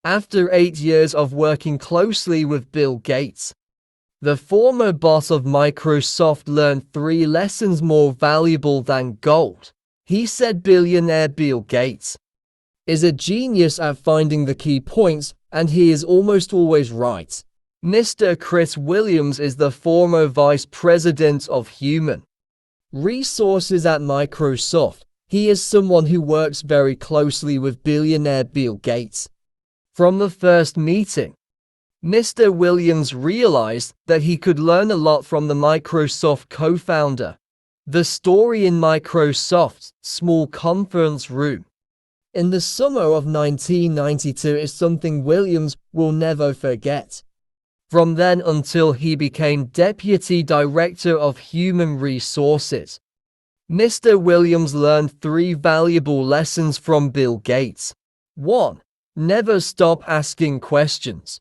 After 8 years of working closely with Bill Gates, the former boss of Microsoft learned 3 lessons more valuable than gold. He said billionaire Bill Gates is a genius at finding the key points, and he is almost always right. Mr. Chris Williams is the former vice president of human resources at Microsoft. He is someone who works very closely with billionaire Bill Gates. From the first meeting, Mr. Williams realized that he could learn a lot from the Microsoft co-founder. The story in Microsoft's small conference room in the summer of 1992 is something Williams will never forget. From then until he became Deputy Director of Human Resources, Mr. Williams learned 3 valuable lessons from Bill Gates. 1. Never stop asking questions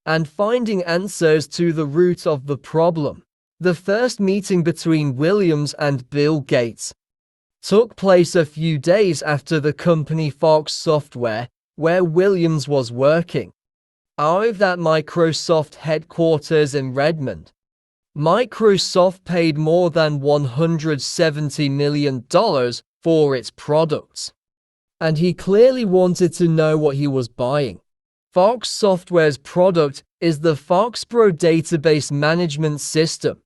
and finding answers to the root of the problem. The first meeting between Williams and Bill Gates took place a few days after the company Fox Software, where Williams was working, arrived at Microsoft headquarters in Redmond. Microsoft paid more than $170 million for its products, and he clearly wanted to know what he was buying. Fox Software's product is the FoxPro database management system.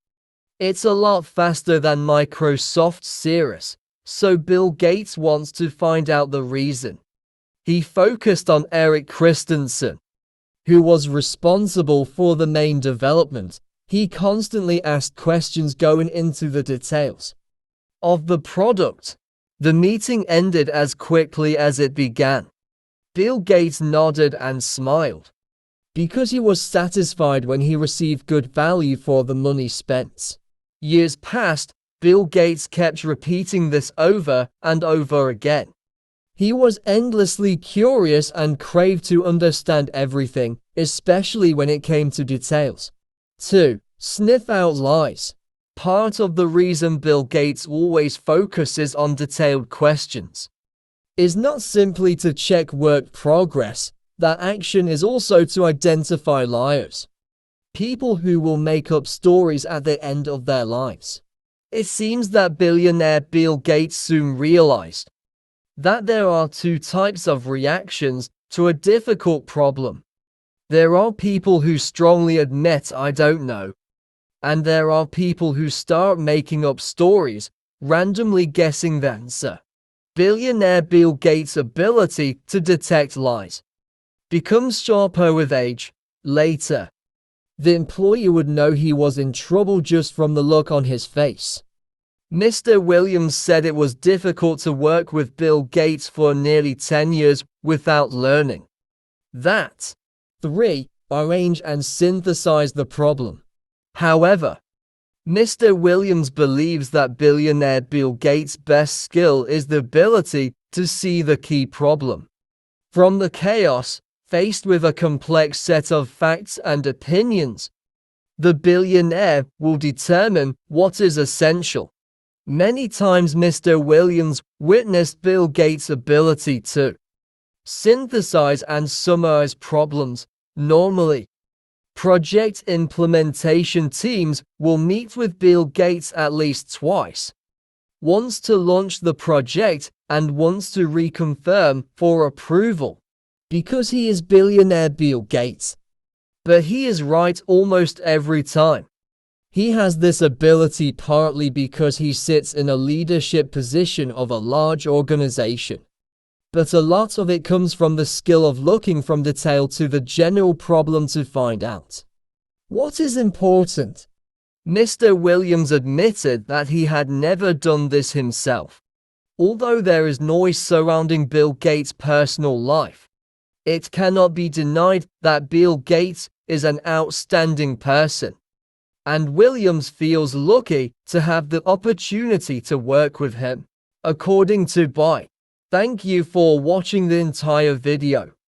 It's a lot faster than Microsoft's Cirrus, so Bill Gates wants to find out the reason. He focused on Eric Christensen, who was responsible for the main development. He constantly asked questions going into the details of the product. The meeting ended as quickly as it began. Bill Gates nodded and smiled, because he was satisfied when he received good value for the money spent. Years passed. Bill Gates kept repeating this over and over again. He was endlessly curious and craved to understand everything, especially when it came to details. 2. Sniff out lies. Part of the reason Bill Gates always focuses on detailed questions is not simply to check work progress. That action is also to identify liars, people who will make up stories at the end of their lives. It seems that billionaire Bill Gates soon realized that there are 2 types of reactions to a difficult problem. There are people who strongly admit "I don't know," and there are people who start making up stories, randomly guessing the answer. Billionaire Bill Gates' ability to detect lies becomes sharper with age. Later, the employer would know he was in trouble just from the look on his face. Mr. Williams said it was difficult to work with Bill Gates for nearly 10 years without learning that. 3. Arrange and synthesize the problem. However, Mr. Williams believes that billionaire Bill Gates' best skill is the ability to see the key problem from the chaos. Faced with a complex set of facts and opinions, the billionaire will determine what is essential. Many times Mr. Williams witnessed Bill Gates' ability to synthesize and summarize problems. Normally, project implementation teams will meet with Bill Gates at least twice, once to launch the project and once to reconfirm for approval, because he is billionaire Bill Gates. But he is right almost every time. He has this ability partly because he sits in a leadership position of a large organization, but a lot of it comes from the skill of looking from detail to the general problem to find out what is important. Mr. Williams admitted that he had never done this himself. Although there is noise surrounding Bill Gates' personal life, it cannot be denied that Bill Gates is an outstanding person, and Williams feels lucky to have the opportunity to work with him. According to Byte. Thank you for watching the entire video.